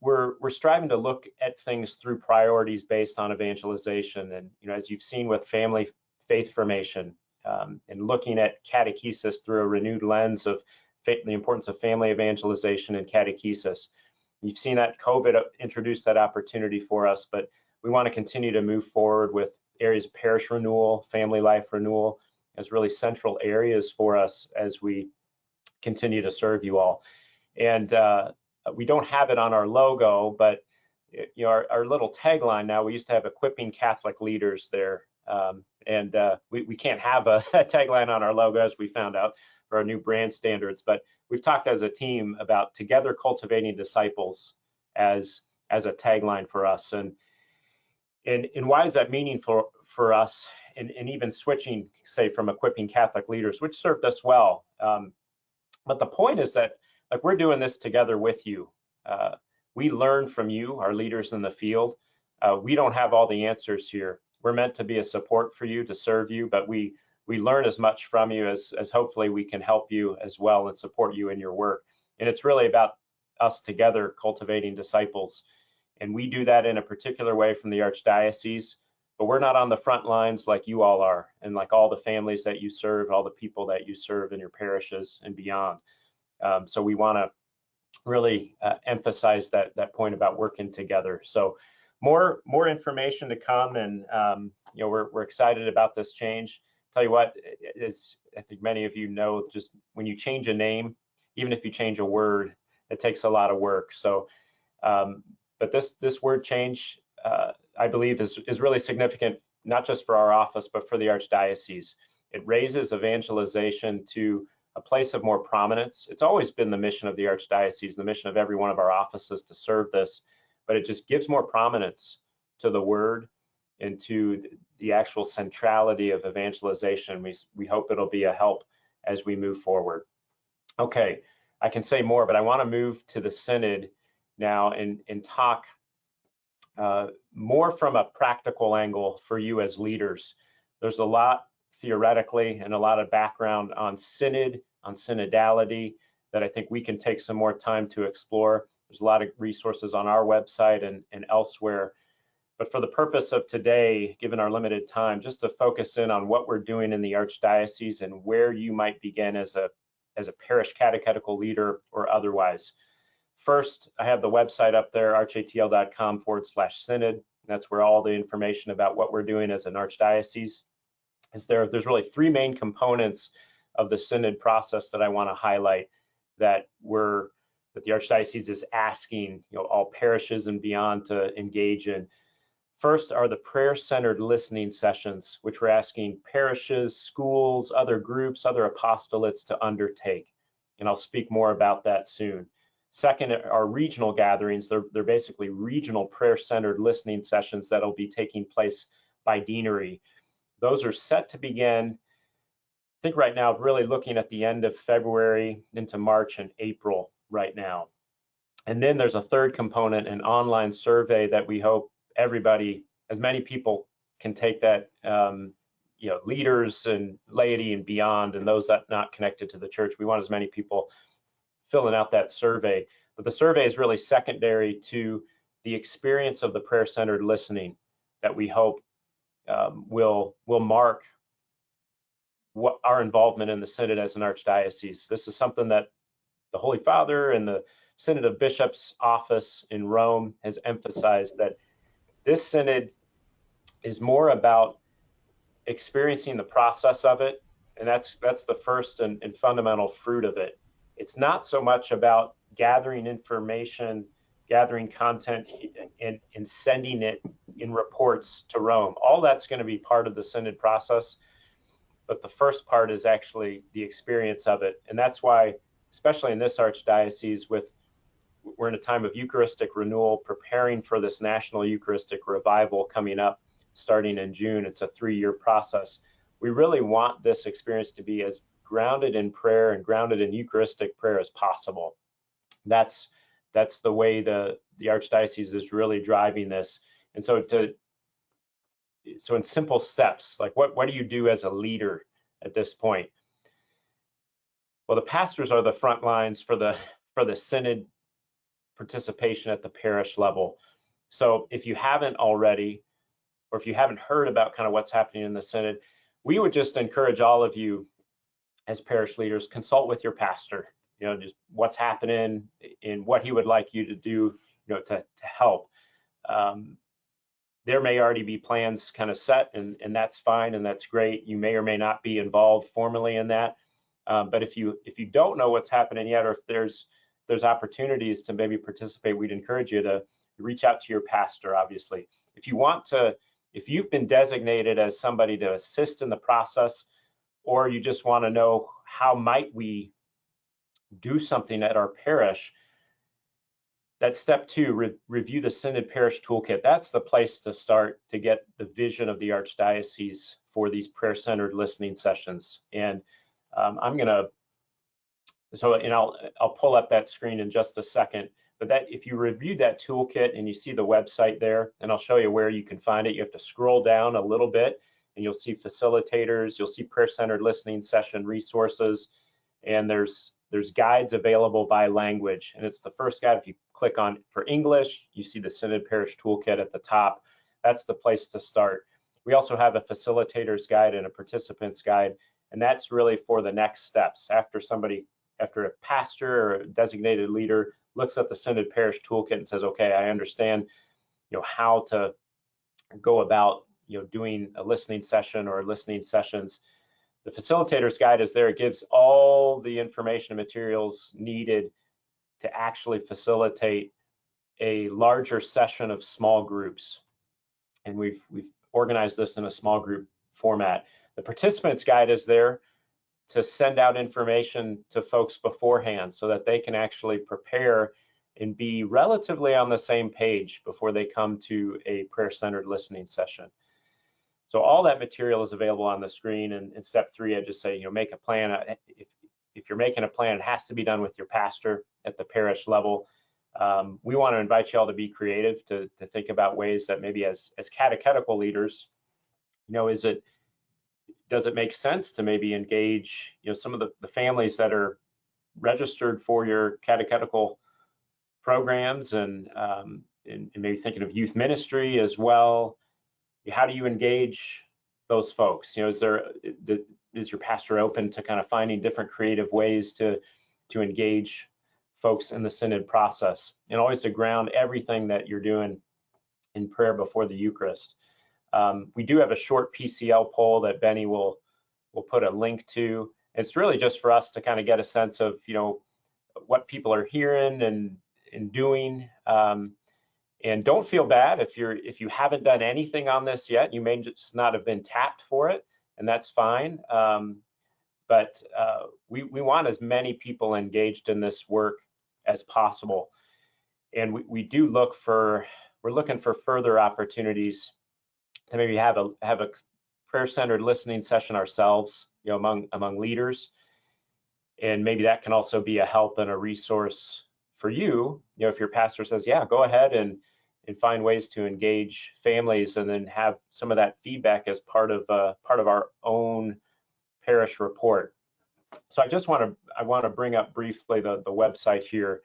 Speaker 5: we're striving to look at things through priorities based on evangelization. And as you've seen with family faith formation, and looking at catechesis through a renewed lens of the importance of family evangelization and catechesis. You've seen that COVID introduce that opportunity for us, but we want to continue to move forward with areas of parish renewal, family life renewal as really central areas for us as we continue to serve you all. And we don't have it on our logo, but our little tagline now, we used to have equipping Catholic leaders there. We can't have a tagline on our logo, as we found out, for our new brand standards, but we've talked as a team about together cultivating disciples as a tagline for us. And why is that meaningful for us? And even switching, say, from equipping Catholic leaders, which served us well. But the point is that we're doing this together with you. We learn from you, our leaders in the field. We don't have all the answers here. We're meant to be a support for you, to serve you, but we learn as much from you as hopefully we can help you as well and support you in your work. And it's really about us together cultivating disciples. And we do that in a particular way from the Archdiocese, but we're not on the front lines like you all are, and like all the families that you serve, all the people that you serve in your parishes and beyond. So we want to really emphasize that point about working together. So more information to come, and we're excited about this change. Tell you what, as I think many of you know, just when you change a name, even if you change a word, it takes a lot of work. So, but this word change, I believe, is really significant, not just for our office, but for the Archdiocese. It raises evangelization to a place of more prominence. It's always been the mission of the Archdiocese, the mission of every one of our offices to serve this, but it just gives more prominence to the word and to the actual centrality of evangelization. We hope it'll be a help as we move forward. Okay, I can say more, but I want to move to the Synod now and talk more from a practical angle for you as leaders. There's a lot theoretically and a lot of background on Synod, on synodality, that I think we can take some more time to explore. There's a lot of resources on our website and elsewhere. But for the purpose of today, given our limited time, just to focus in on what we're doing in the Archdiocese and where you might begin as a parish catechetical leader or otherwise. First, I have the website up there, archatl.com/synod. That's where all the information about what we're doing as an Archdiocese is there. There's really three main components of the Synod process that I want to highlight that the Archdiocese is asking all parishes and beyond to engage in. First are the prayer-centered listening sessions, which we're asking parishes, schools, other groups, other apostolates to undertake. And I'll speak more about that soon. Second are regional gatherings. They're basically regional prayer-centered listening sessions that'll be taking place by deanery. Those are set to begin, I think right now, really looking at the end of February into March and April right now. And then there's a third component, an online survey that we hope everybody, as many people can take that, leaders and laity and beyond, and those that not connected to the church. We want as many people filling out that survey. But the survey is really secondary to the experience of the prayer-centered listening that we hope will mark what our involvement in the Synod as an archdiocese. This is something that the Holy Father and the Synod of Bishops office in Rome has emphasized, that this Synod is more about experiencing the process of it, and that's the first and fundamental fruit of it. It's not so much about gathering information, gathering content, and sending it in reports to Rome. All that's going to be part of the Synod process, but the first part is actually the experience of it. And that's why, especially in this archdiocese, we're in a time of Eucharistic renewal, preparing for this national Eucharistic revival coming up starting in June. It's a 3-year process. We really want this experience to be as grounded in prayer and grounded in Eucharistic prayer as possible. That's the way the archdiocese is really driving this. And so in simple steps, like what do you do as a leader at this point? Well, the pastors are the front lines for the Synod participation at the parish level. So if you haven't already, or if you haven't heard about kind of what's happening in the Synod, we would just encourage all of you as parish leaders, consult with your pastor, just what's happening and what he would like you to do, to help. There may already be plans kind of set, and that's fine, and that's great. You may or may not be involved formally in that. But if you don't know what's happening yet, or if there's opportunities to maybe participate, we'd encourage you to reach out to your pastor, obviously. If you've been designated as somebody to assist in the process, or you just want to know how might we do something at our parish, that's step 2, review the Synod Parish Toolkit. That's the place to start to get the vision of the archdiocese for these prayer-centered listening sessions. And I'll pull up that screen in just a second. But that, if you review that toolkit and you see the website there, and I'll show you where you can find it, you have to scroll down a little bit and you'll see facilitators, you'll see prayer-centered listening session resources, and there's guides available by language. And it's the first guide. If you click on for English, you see the Synod Parish Toolkit at the top. That's the place to start. We also have a facilitator's guide and a participant's guide, and that's really for the next steps. After a pastor or a designated leader looks at the Synod Parish Toolkit and says, okay, I understand, how to go about, doing a listening session or listening sessions. The facilitator's guide is there. It gives all the information and materials needed to actually facilitate a larger session of small groups. And we've organized this in a small group format. The participant's guide is there to send out information to folks beforehand so that they can actually prepare and be relatively on the same page before they come to a prayer-centered listening session. So all that material is available on the screen. And in step 3, I just say, make a plan. If you're making a plan, it has to be done with your pastor at the parish level. We want to invite you all to be creative, to think about ways that maybe as catechetical leaders, does it make sense to maybe engage, some of the families that are registered for your catechetical programs, and maybe thinking of youth ministry as well. How do you engage those folks? Is your pastor open to kind of finding different creative ways to engage folks in the Synod process, and always to ground everything that you're doing in prayer before the Eucharist? We do have a short PCL poll that Benny will put a link to. It's really just for us to kind of get a sense of, what people are hearing and doing. And don't feel bad if you haven't done anything on this yet. You may just not have been tapped for it, and that's fine. But we want as many people engaged in this work as possible. And we're looking for further opportunities to maybe have a prayer-centered listening session ourselves, among leaders. And maybe that can also be a help and a resource for you. If your pastor says, yeah, go ahead and and find ways to engage families, and then have some of that feedback as part of our own parish report. So I want to bring up briefly the website here.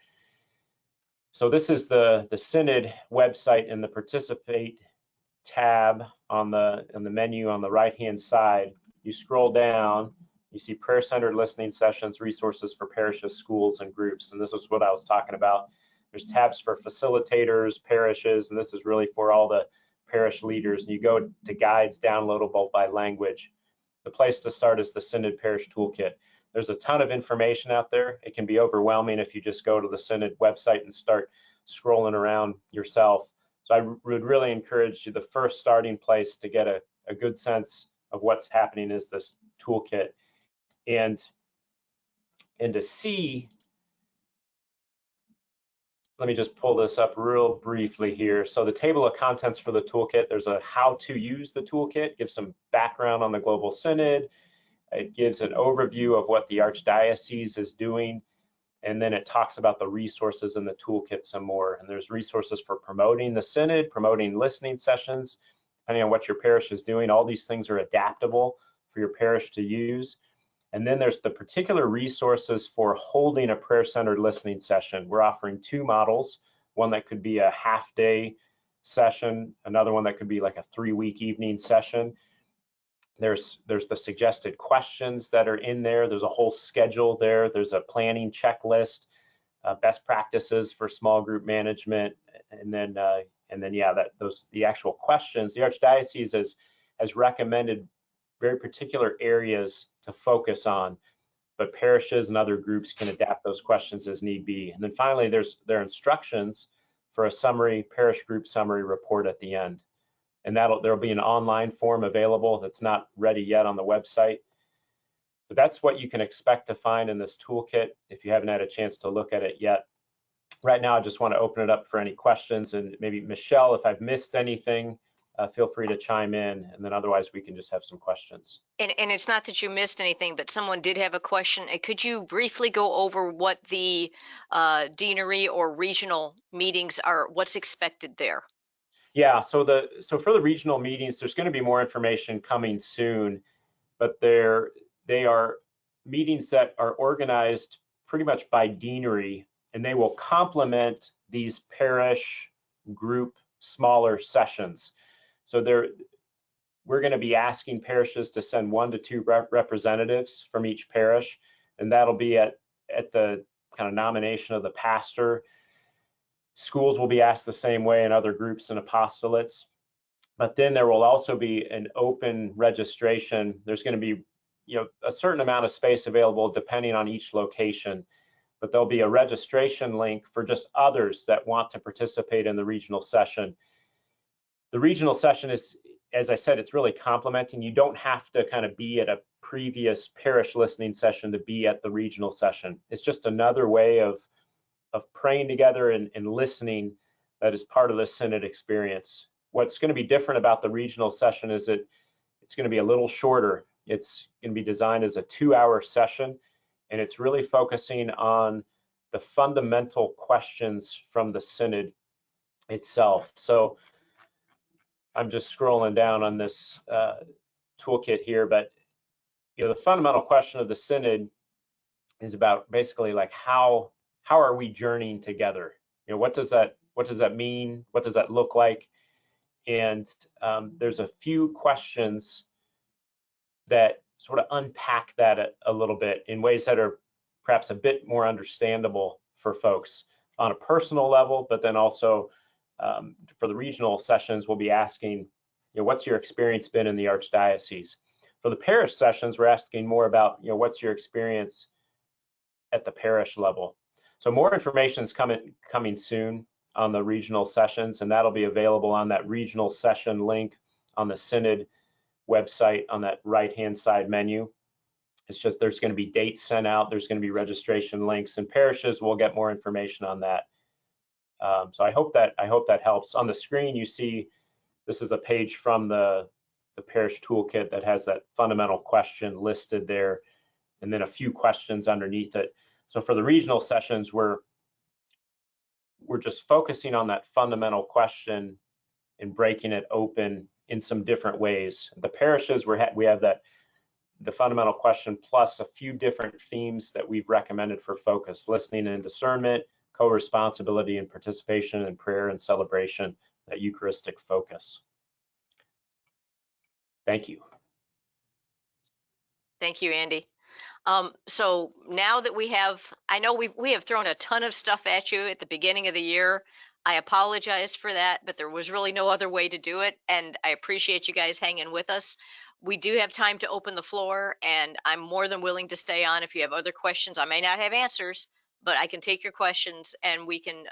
Speaker 5: So this is the Synod website, in the Participate tab on the menu on the right-hand side. You scroll down, you see prayer-centered listening sessions, resources for parishes, schools, and groups. And this is what I was talking about. There's tabs for facilitators, parishes, and this is really for all the parish leaders. And you go to guides downloadable by language. The place to start is the Synod Parish Toolkit. There's a ton of information out there. It can be overwhelming if you just go to the Synod website and start scrolling around yourself. So I would really encourage you, the first starting place to get a good sense of what's happening is this toolkit. And to see, let me just pull this up real briefly here. So the table of contents for the toolkit, there's a how to use the toolkit, gives some background on the Global Synod. It gives an overview of what the Archdiocese is doing. And then it talks about the resources in the toolkit some more. And there's resources for promoting the Synod, promoting listening sessions, depending on what your parish is doing. All these things are adaptable for your parish to use. And then there's the particular resources for holding a prayer-centered listening session. We're offering 2 models, one that could be a half-day session, another one that could be like a 3-week evening session. There's the suggested questions that are in there. There's a whole schedule there. There's a planning checklist, best practices for small group management, and then yeah, the actual questions. The Archdiocese has recommended very particular areas to focus on, but parishes and other groups can adapt those questions as need be. And then finally, there are instructions for a summary, parish group summary report at the end. And there'll be an online form available that's not ready yet on the website. But that's what you can expect to find in this toolkit if you haven't had a chance to look at it yet. Right now, I just want to open it up for any questions, and maybe Michelle, if I've missed anything, feel free to chime in, and then otherwise we can just have some questions.
Speaker 1: And it's not that you missed anything, but someone did have a question. Could you briefly go over what the deanery or regional meetings are, what's expected there?
Speaker 5: Yeah, so for the regional meetings, there's going to be more information coming soon, but they are meetings that are organized pretty much by deanery, and they will complement these parish group smaller sessions. So we're going to be asking parishes to send 1 to 2 representatives from each parish, and that'll be at the kind of nomination of the pastor. Schools will be asked the same way, in other groups and apostolates. But then there will also be an open registration. There's going to be, a certain amount of space available depending on each location, but there'll be a registration link for just others that want to participate in the regional session. The regional session is, as I said, it's really complementing. You don't have to kind of be at a previous parish listening session to be at the regional session. It's just another way of praying together and listening that is part of the Synod experience. What's going to be different about the regional session is that it's going to be a little shorter. It's going to be designed as a 2-hour session, and it's really focusing on the fundamental questions from the Synod itself. So I'm just scrolling down on this toolkit here, but the fundamental question of the Synod is about basically like how are we journeying together? What does that mean? What does that look like? And there's a few questions that sort of unpack that a little bit in ways that are perhaps a bit more understandable for folks on a personal level, but then also for the regional sessions, we'll be asking, what's your experience been in the Archdiocese? For the parish sessions, we're asking more about, what's your experience at the parish level? So more information is coming soon on the regional sessions, and that'll be available on that regional session link on the Synod website on that right-hand side menu. It's just there's going to be dates sent out, there's going to be registration links, and parishes will get more information on that. So I hope that helps. On the screen, you see this is a page from the parish toolkit that has that fundamental question listed there, and then a few questions underneath it. So for the regional sessions, we're we're just focusing on that fundamental question and breaking it open in some different ways. The parishes, we have that, the fundamental question plus a few different themes that we've recommended for focus: listening and discernment, co-responsibility and participation, and prayer and celebration, that Eucharistic focus. Thank you.
Speaker 1: Thank you, Andy. So now that we have, I know we have thrown a ton of stuff at you at the beginning of the year. I apologize for that, but there was really no other way to do it. And I appreciate you guys hanging with us. We do have time to open the floor, and I'm more than willing to stay on if you have other questions. I may not have answers, but I can take your questions and we can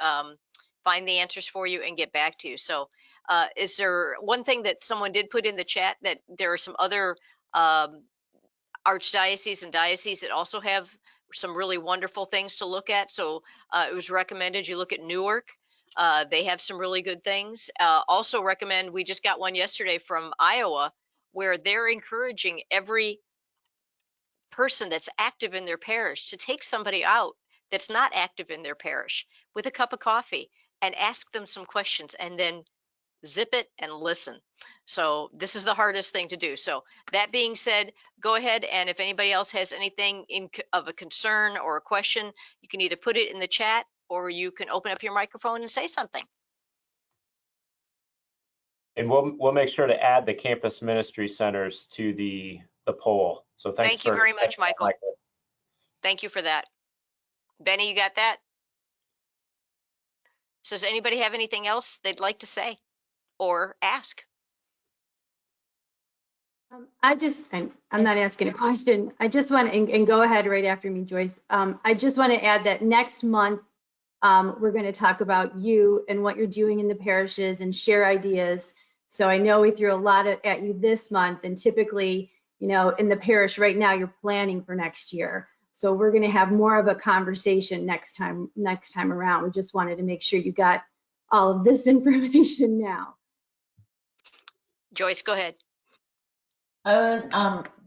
Speaker 1: find the answers for you and get back to you. So is there one thing that someone did put in the chat, that there are some other archdioceses and dioceses that also have some really wonderful things to look at? So it was recommended you look at Newark. They have some really good things. Also recommend, we just got one yesterday from Iowa, where they're encouraging every person that's active in their parish to take somebody out that's not active in their parish with a cup of coffee and ask them some questions, and then zip it and listen. So this is the hardest thing to do. So that being said, go ahead, and if anybody else has anything of a concern or a question, you can either put it in the chat or you can open up your microphone and say something.
Speaker 5: And we'll make sure to add the campus ministry centers to the poll. So thank
Speaker 1: you very much, Michael. Thank you for that. Benny, you got that? So does anybody have anything else they'd like to say or ask?
Speaker 2: I'm not asking a question. I just want to, and go ahead right after me, Joyce. I just want to add that next month, we're going to talk about you and what you're doing in the parishes and share ideas. So I know we threw a lot at you this month, and typically, you know, in the parish right now, you're planning for next year. So we're going to have more of a conversation next time around. We just wanted to make sure you got all of this information now.
Speaker 1: Joyce, go ahead.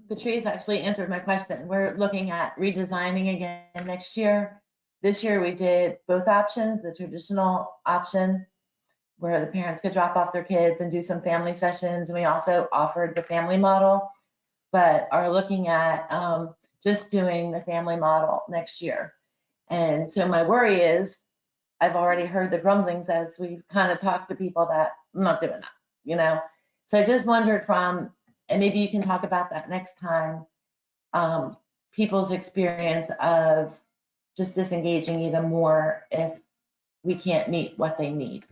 Speaker 12: Patrice actually answered my question. We're looking at redesigning again next year. This year we did both options, the traditional option where the parents could drop off their kids and do some family sessions. And we also offered the family model, but are looking at just doing the family model next year. And so my worry is, I've already heard the grumblings as we've kind of talked to people that I'm not doing that, you know? So I just wondered from, and maybe you can talk about that next time, people's experience of just disengaging even more if we can't meet what they need.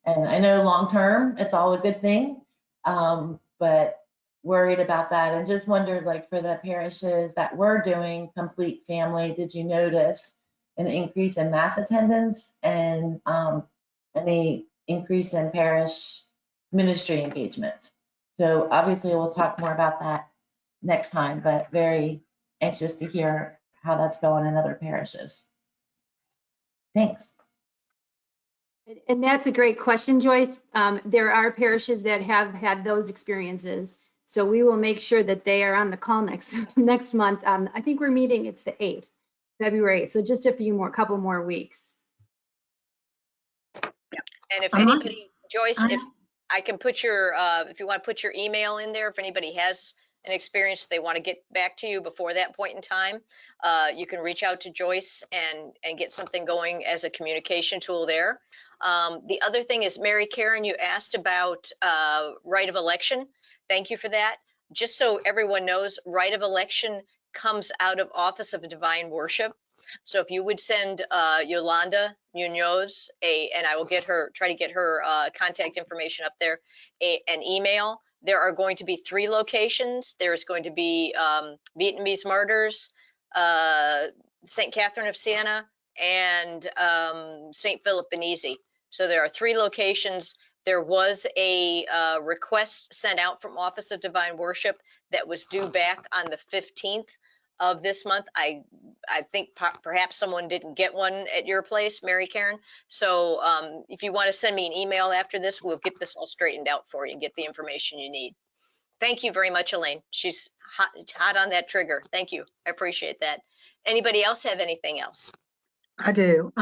Speaker 12: And I know long-term, it's all a good thing, but worried about that, and just wondered, like, for the parishes that were doing complete family, did you notice an increase in mass attendance and any increase in parish ministry engagement? So obviously we'll talk more about that next time, but very anxious to hear how that's going in other parishes. Thanks.
Speaker 2: And that's a great question, Joyce. There are parishes that have had those experiences. So we will make sure that they are on the call next month. I think we're meeting, it's the 8th, February. So just a couple more weeks.
Speaker 1: And if anybody, Joyce, if I can put your, if you want to put your email in there, if anybody has an experience they want to get back to you before that point in time, you can reach out to Joyce and get something going as a communication tool there. The other thing is, Mary Karen, you asked about right of election. Thank you for that. Just so everyone knows, right of election comes out of Office of Divine Worship. So if you would send Yolanda Munoz and I will try to get her contact information up there, an email. There are going to be 3 locations. There's going to be Vietnamese Martyrs, St. Catherine of Siena, and St. Philip Benizi. So there are 3 locations. There was a request sent out from Office of Divine Worship that was due back on the 15th of this month. I think perhaps someone didn't get one at your place, Mary Karen. So if you want to send me an email after this, we'll get this all straightened out for you and get the information you need. Thank you very much, Elaine. She's hot on that trigger. Thank you. I appreciate that. Anybody else have anything else?
Speaker 13: I do.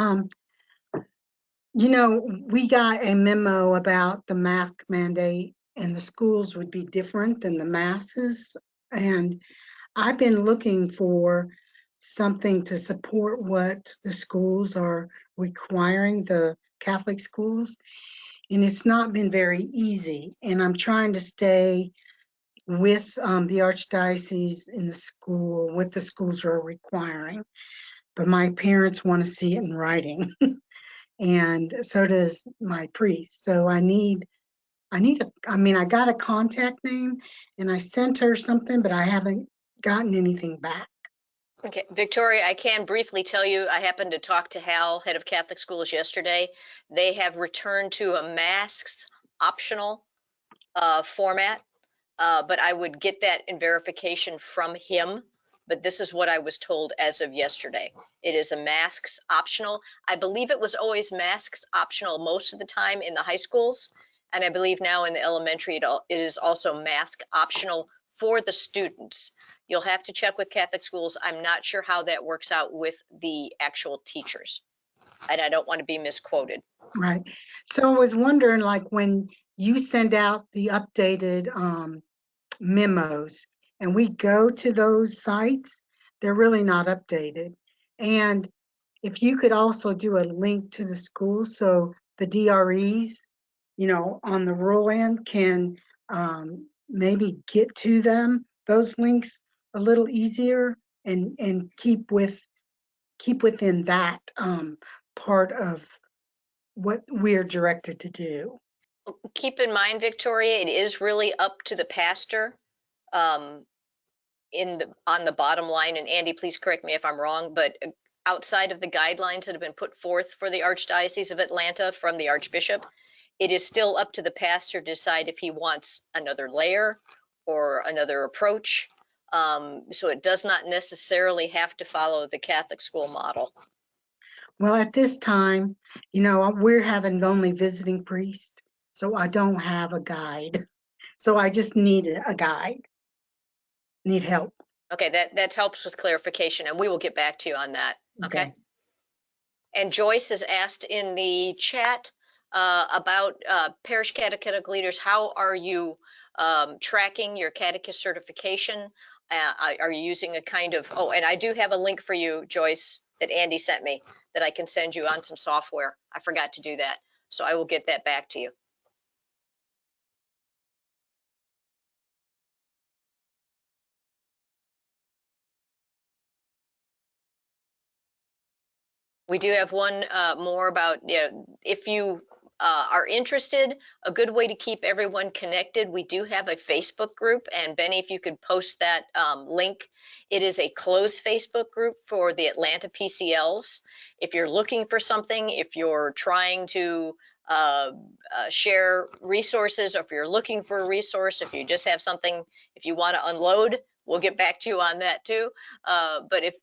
Speaker 13: You know, we got a memo about the mask mandate and the schools would be different than the masses. And I've been looking for something to support what the schools are requiring, the Catholic schools. And it's not been very easy. And I'm trying to stay with the Archdiocese in the school, what the schools are requiring. But my parents want to see it in writing. And so does my priest. So I got a contact name and I sent her something, but I haven't gotten anything back.
Speaker 1: Okay, Victoria, I can briefly tell you, I happened to talk to Hal, head of Catholic schools, yesterday. They have returned to a masks optional format, but I would get that in verification from him. But this is what I was told as of yesterday. It is a masks optional. I believe it was always masks optional most of the time in the high schools. And I believe now in the elementary, it is also mask optional for the students. You'll have to check with Catholic schools. I'm not sure how that works out with the actual teachers. And I don't want to be misquoted.
Speaker 13: Right. So I was wondering, like, when you send out the updated memos and we go to those sites, they're really not updated. And if you could also do a link to the schools so the DREs, you know, on the rural end can maybe get to them, those links a little easier and keep within that part of what we're directed to do.
Speaker 1: Keep in mind, Victoria, it is really up to the pastor on the bottom line. And Andy, please correct me if I'm wrong, but outside of the guidelines that have been put forth for the Archdiocese of Atlanta from the Archbishop, it is still up to the pastor to decide if he wants another layer or another approach. So it does not necessarily have to follow the Catholic school model.
Speaker 13: Well, at this time, you know, we're having only visiting priest, so I don't have a guide. So I just need a guide, need help.
Speaker 1: Okay, that helps with clarification, and we will get back to you on that. Okay. And Joyce has asked in the chat about parish catechetic leaders. How are you tracking your catechist certification? Are you using a kind of, oh, and I do have a link for you, Joyce, that Andy sent me that I can send you on some software. I forgot to do that. So I will get that back to you. We do have one more about, if you are interested, a good way to keep everyone connected. We do have a Facebook group, and Benny, if you could post that link. It is a closed Facebook group for the Atlanta PCLs. If you're looking for something, if you're trying to share resources, or if you're looking for a resource, if you just have something, if you want to unload, we'll get back to you on that too. But if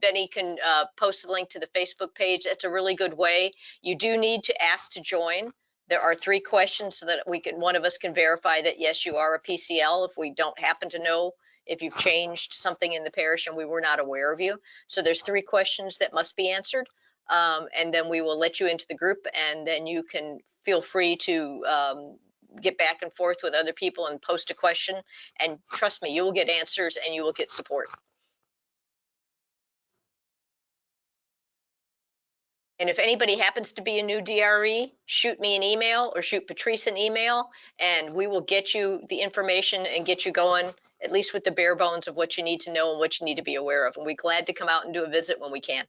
Speaker 1: Benny can post a link to the Facebook page, that's a really good way. You do need to ask to join. There are 3 questions so that one of us can verify that yes, you are a PCL if we don't happen to know if you've changed something in the parish and we were not aware of you. So there's 3 questions that must be answered. And then we will let you into the group, and then you can feel free to get back and forth with other people and post a question. And trust me, you will get answers and you will get support. And if anybody happens to be a new DRE, shoot me an email or shoot Patrice an email, and we will get you the information and get you going, at least with the bare bones of what you need to know and what you need to be aware of. And we're glad to come out and do a visit when we can.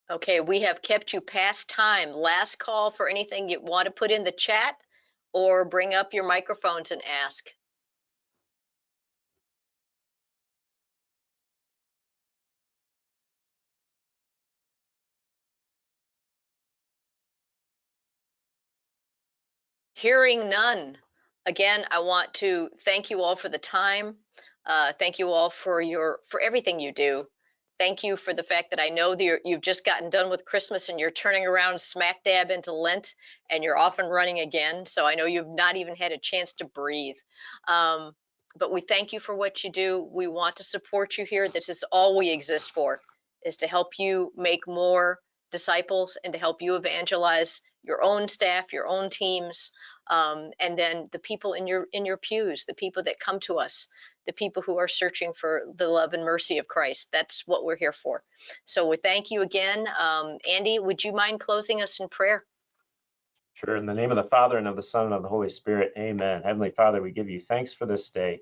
Speaker 1: Okay, we have kept you past time. Last call for anything you want to put in the chat or bring up your microphones and ask. Hearing none. Again, I want to thank you all for the time. Thank you all for everything you do. Thank you for the fact that I know that you've just gotten done with Christmas and you're turning around smack dab into Lent and you're off and running again. So I know you've not even had a chance to breathe. But we thank you for what you do. We want to support you here. This is all we exist for, is to help you make more disciples and to help you evangelize your own staff, your own teams, and then the people in your pews, the people that come to us, the people who are searching for the love and mercy of Christ. That's what we're here for. So we thank you again. Andy, would you mind closing us in prayer?
Speaker 5: Sure. In the name of the Father, and of the Son, and of the Holy Spirit, amen. Heavenly Father, we give you thanks for this day.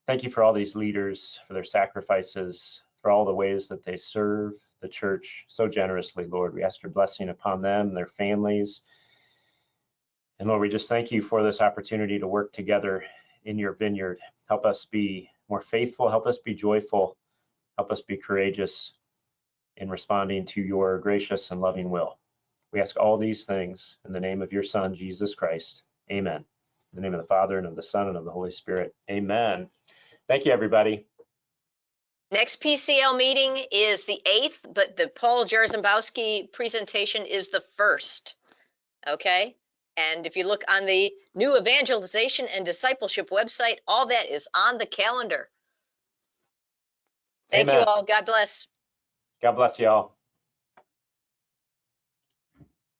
Speaker 5: Thank you for all these leaders, for their sacrifices, for all the ways that they serve the church so generously, Lord. We ask your blessing upon them, their families. And Lord, we just thank you for this opportunity to work together in your vineyard. Help us be more faithful. Help us be joyful. Help us be courageous in responding to your gracious and loving will. We ask all these things in the name of your Son, Jesus Christ. Amen. In the name of the Father, and of the Son, and of the Holy Spirit. Amen. Thank you, everybody.
Speaker 1: Next PCL meeting is the 8th, but the Paul Jarzonbowski presentation is the 1st. Okay? And if you look on the new evangelization and discipleship website, all that is on the calendar. Thank you
Speaker 5: Amen.
Speaker 1: all. God bless.
Speaker 5: God bless you all.